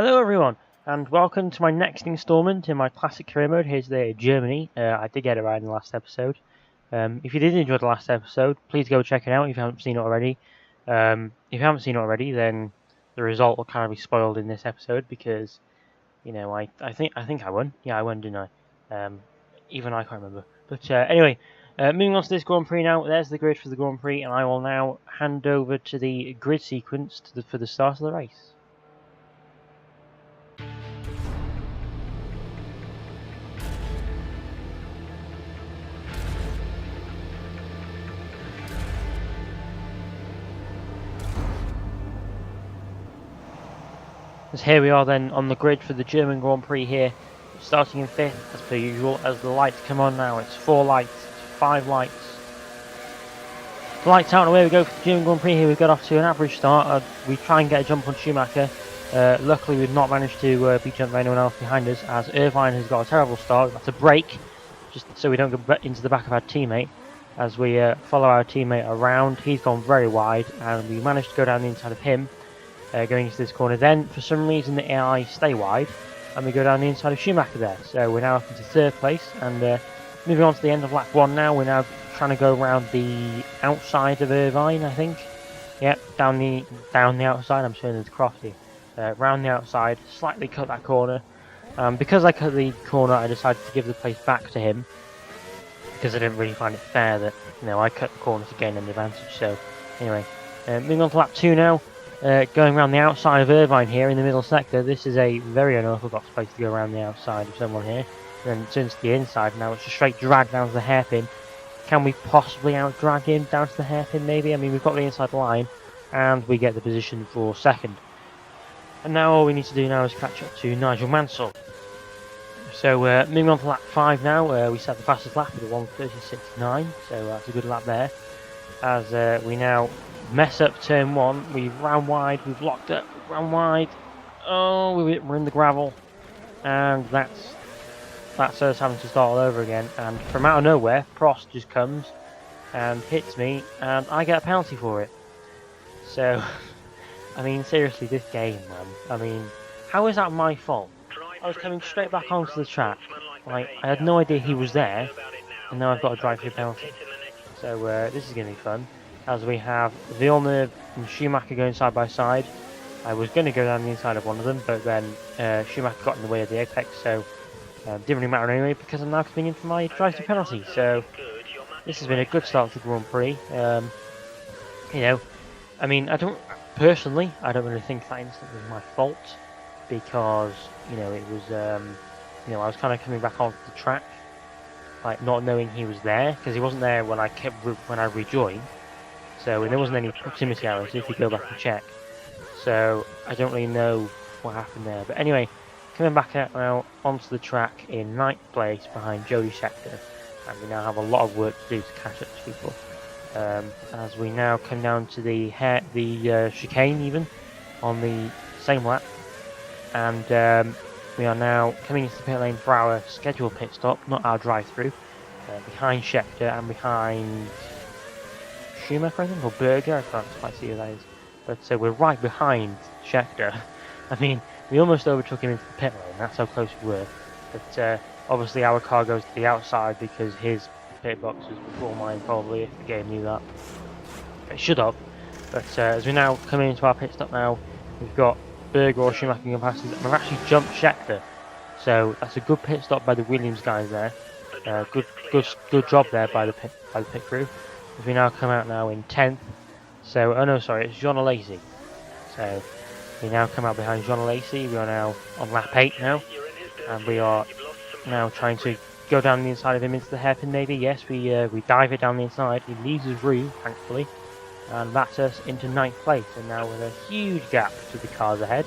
Hello everyone, and welcome to my next instalment in my classic career mode. Here's the Germany. I did get it right in the last episode. If you did enjoy the last episode, please go check it out if you haven't seen it already. If you haven't seen it already, then the result will kind of be spoiled in this episode because, I think I won. Yeah, I won, didn't I? Even I can't remember. But anyway, moving on to this Grand Prix now. There's the grid for the Grand Prix, and I will now hand over to the grid sequence for the start of the race. As here we are then on the grid for the German Grand Prix here, starting in 5th as per usual. As the lights come on now, it's 4 lights, 5 lights. The lights out and away we go for the German Grand Prix here. We've got off to an average start. We try and get a jump on Schumacher. Luckily we've not managed to be jumped by anyone else behind us, as Irvine has got a terrible start. We've got to brake just so we don't go into the back of our teammate. As we follow our teammate around, he's gone very wide and we managed to go down the inside of him. Going into this corner, then for some reason the AI stay wide and we go down the inside of Schumacher there, so we're now up into 3rd place and moving on to the end of lap 1 now. We're now trying to go around the outside of Irvine, I think. Yep, down the outside. I'm showing the crofty. Round the outside, slightly cut that corner. Because I cut the corner, I decided to give the place back to him because I didn't really find it fair that I cut the corner to gain an advantage. So anyway, moving on to lap 2 now. Going around the outside of Irvine here in the middle sector. This is a very unorthodox place to go around the outside of someone here. Then it turns to the inside. Now it's a straight drag down to the hairpin. Can we possibly out-drag him down to the hairpin maybe? I mean, we've got the inside line and we get the position for 2nd. And now all we need to do now is catch up to Nigel Mansell. So moving on to lap 5 now. We set the fastest lap at a 1:36.9, so that's a good lap there. As we now mess up turn 1, we've ran wide, we've locked up, ran wide. Oh, we're in the gravel, and that's us having to start all over again. And from out of nowhere, Prost just comes and hits me, and I get a penalty for it. So, I mean, seriously, this game, man. I mean, how is that my fault? I was coming straight back onto the track, like I had no idea he was there, and now I've got a drive-through penalty. So this is going to be fun. As we have Villeneuve and Schumacher going side by side. I was going to go down the inside of one of them, but then Schumacher got in the way of the apex, so didn't really matter anyway because I'm now coming in for my drive-through penalty. So this has been a good start to the Grand Prix. I mean, I don't really think that incident was my fault because it was I was kind of coming back onto the track, like not knowing he was there because he wasn't there when I rejoined. So there wasn't any proximity errors if you go back and check. So I don't really know what happened there. But anyway, coming back out now onto the track in 9th place behind Jody Scheckter. And we now have a lot of work to do to catch up to people. As we now come down to the chicane even on the same lap. And we are now coming into the pit lane for our scheduled pit stop, not our drive-through. Behind Scheckter and behind Schumacher, I think, or Berger, I can't quite see who that is. But we're right behind Scheckter. I mean, we almost overtook him into the pit lane, that's how close we were. But obviously our car goes to the outside because his pit box was before mine, probably, if the game knew that. It should have. But as we now come into our pit stop now, we've got Berger or Schumacher going past us, and we've actually jumped Scheckter. So that's a good pit stop by the Williams guys there. Good job there by the pit crew. As we now come out now in 10th. So, oh no, sorry, it's John Alesi. So, we now come out behind John Alesi. We are now on lap 8 now. And we are now trying to go down the inside of him into the hairpin maybe. Yes, we dive it down the inside. He leaves us room, thankfully. And that's us into 9th place. And now with a huge gap to the cars ahead.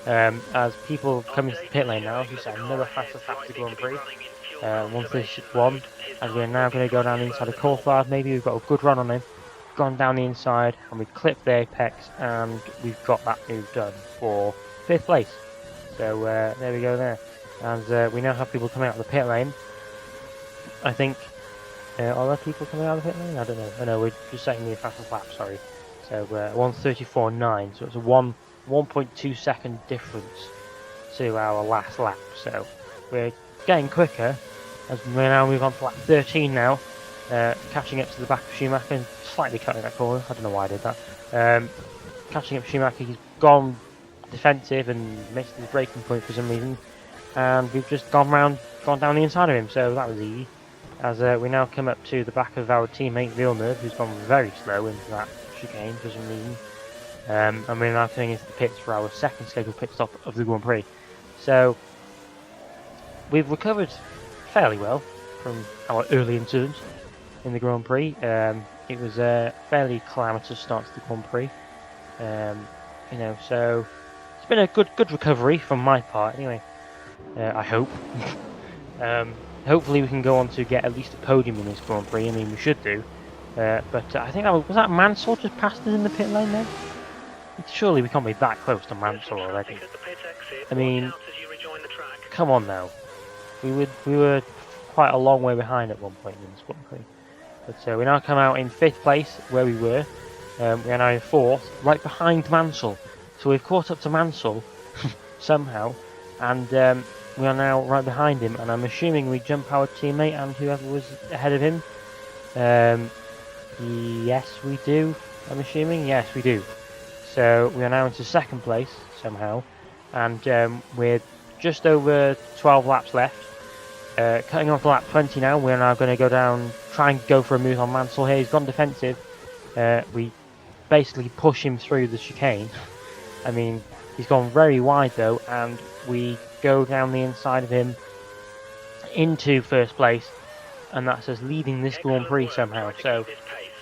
As people come into the pit lane now, who's another fastest lap to Grand Prix. 1:36.1, as we're now going to go down the inside of Coulthard. Maybe we've got a good run on him. Gone down the inside and we clipped the apex and we've got that move done for 5th place. So there we go there. And we now have people coming out of the pit lane. I think are there people coming out of the pit lane? I don't know. I know we're just setting the fastest lap. Sorry. So 1:34.9. So it's a 1.2 second difference to our last lap. So we're getting quicker as we now move on to lap 13 now, catching up to the back of Schumacher and slightly cutting that corner. I don't know why I did that. Catching up Schumacher, he's gone defensive and missed his braking point for some reason, and we've just gone down the inside of him, so that was easy. As we now come up to the back of our teammate Villeneuve, who's gone very slow into that chicane for some reason. And we're now coming into the pits for our second scheduled pit stop of the Grand Prix. So we've recovered fairly well from our early incident in the Grand Prix. It was a fairly calamitous start to the Grand Prix. So it's been a good recovery from my part anyway. I hope. Hopefully we can go on to get at least a podium in this Grand Prix. I mean, we should do. But I think was that Mansell just passed us in the pit lane now? Surely we can't be that close to Mansell already. I mean, come on now. We were quite a long way behind at one point in this Grand Prix. But we now come out in 5th place where we were. We are now in 4th, right behind Mansell. So we've caught up to Mansell somehow, and we are now right behind him. And I'm assuming we jump our teammate and whoever was ahead of him. Yes, we do. I'm assuming. Yes, we do. So we are now into 2nd place somehow, and we're just over 12 laps left. Cutting off lap 20 now. We're now going to go down, try and go for a move on Mansell here. He's gone defensive. We basically push him through the chicane. I mean, he's gone very wide though, and we go down the inside of him into 1st place, and that's us leading this Grand Prix somehow. So,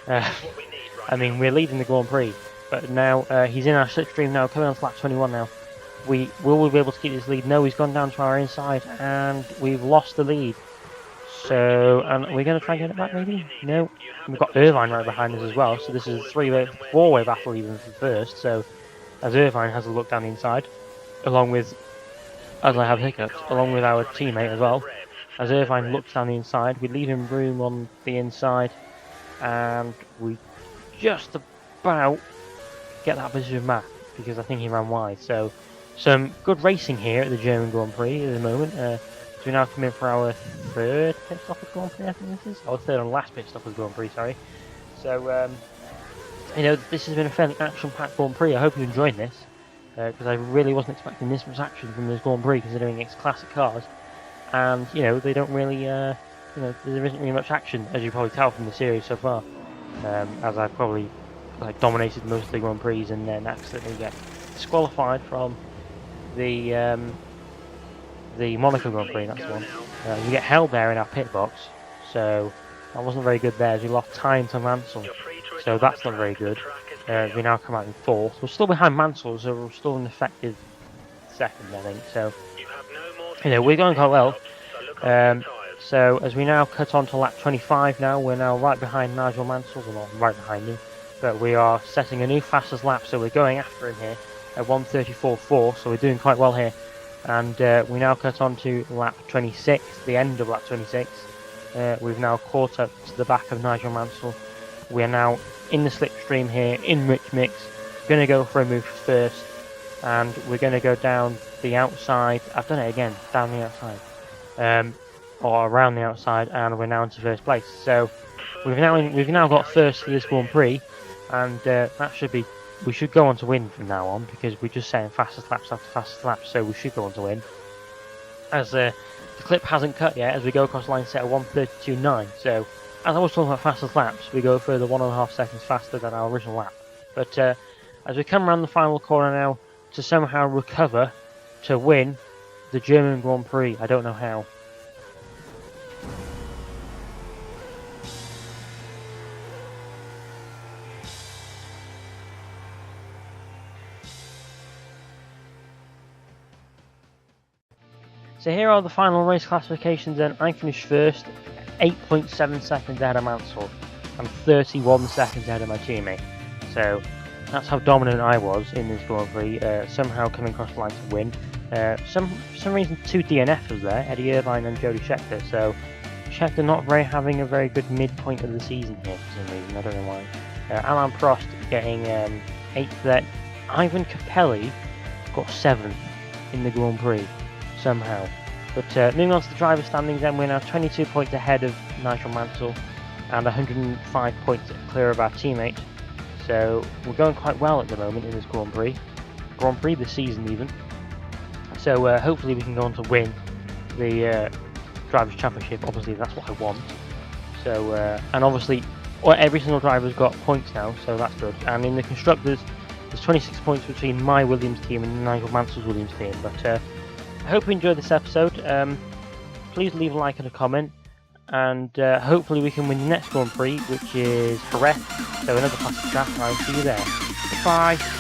I mean, we're leading the Grand Prix, but now he's in our slipstream now, coming on to lap 21 now. Will we be able to keep this lead? No, he's gone down to our inside, and we've lost the lead. So, and we're going to try and get it back maybe? No. We've got Irvine right behind us as well, so this is a four-way battle even for first. So, as Irvine has a look down the inside, along with, as I have hiccups, along with our teammate as well. As Irvine looks down the inside, we leave him room on the inside, and we just about get that position back, because I think he ran wide. So, some good racing here at the German Grand Prix at the moment. So we now come in for our 3rd pit stop of the Grand Prix, I think this is. Or 3rd and last pit stop of the Grand Prix, sorry. So, this has been a fairly action-packed Grand Prix. I hope you enjoyed this, because I really wasn't expecting this much action from this Grand Prix, considering it's classic cars. And, they don't really, there isn't really much action, as you probably tell from the series so far. As I probably dominated most of the Grand Prix and then accidentally get disqualified from the Monaco Grand Prix, that's the one. We get held there in our pit box, so that wasn't very good there, as we lost time to Mansell. So that's not very good. We now come out in 4th. We're still behind Mansell, so we're still an effective 2nd, I think. So, we're going quite well. So as we now cut on to lap 25 now, we're now right behind Nigel Mansell. We're not right behind him, but we are setting a new fastest lap, so we're going after him here at 1:34.4, so we're doing quite well here. And we now cut on to lap 26, the end of lap 26. We've now caught up to the back of Nigel Mansell. We are now in the slipstream here, in Rich Mix. Going to go for a move first, and we're going to go down the outside. I've done it again, down the outside, or around the outside, and we're now into 1st place. So we've now got 1st for this Grand Prix, and that should be. We should go on to win from now on, because we're just setting fastest laps after fastest laps, so we should go on to win. As the clip hasn't cut yet, as we go across the line set at 1:32.9. So, as I was talking about fastest laps, we go further 1.5 seconds faster than our original lap. But as we come around the final corner now to somehow recover to win the German Grand Prix, I don't know how. So here are the final race classifications then. I finished 1st, 8.7 seconds ahead of Mansell, and 31 seconds ahead of my teammate. So that's how dominant I was in this Grand Prix, somehow coming across the line to win. For some reason 2 DNFs there, Eddie Irvine and Jody Scheckter, so Scheckter not having a very good midpoint of the season here for some reason, I don't know why. Alain Prost getting 8th there, Ivan Capelli got 7th in the Grand Prix somehow. But moving on to the driver standings, then we're now 22 points ahead of Nigel Mansell and 105 points clear of our teammate. So we're going quite well at the moment in this Grand Prix this season even. So hopefully we can go on to win the Drivers' Championship. Obviously that's what I want. So and obviously every single driver's got points now, so that's good. And in the Constructors, there's 26 points between my Williams team and Nigel Mansell's Williams team. But I hope you enjoyed this episode. Please leave a like and a comment, and hopefully we can win the next Grand Prix, which is Jerez. So another classic track, and I'll see you there. Bye!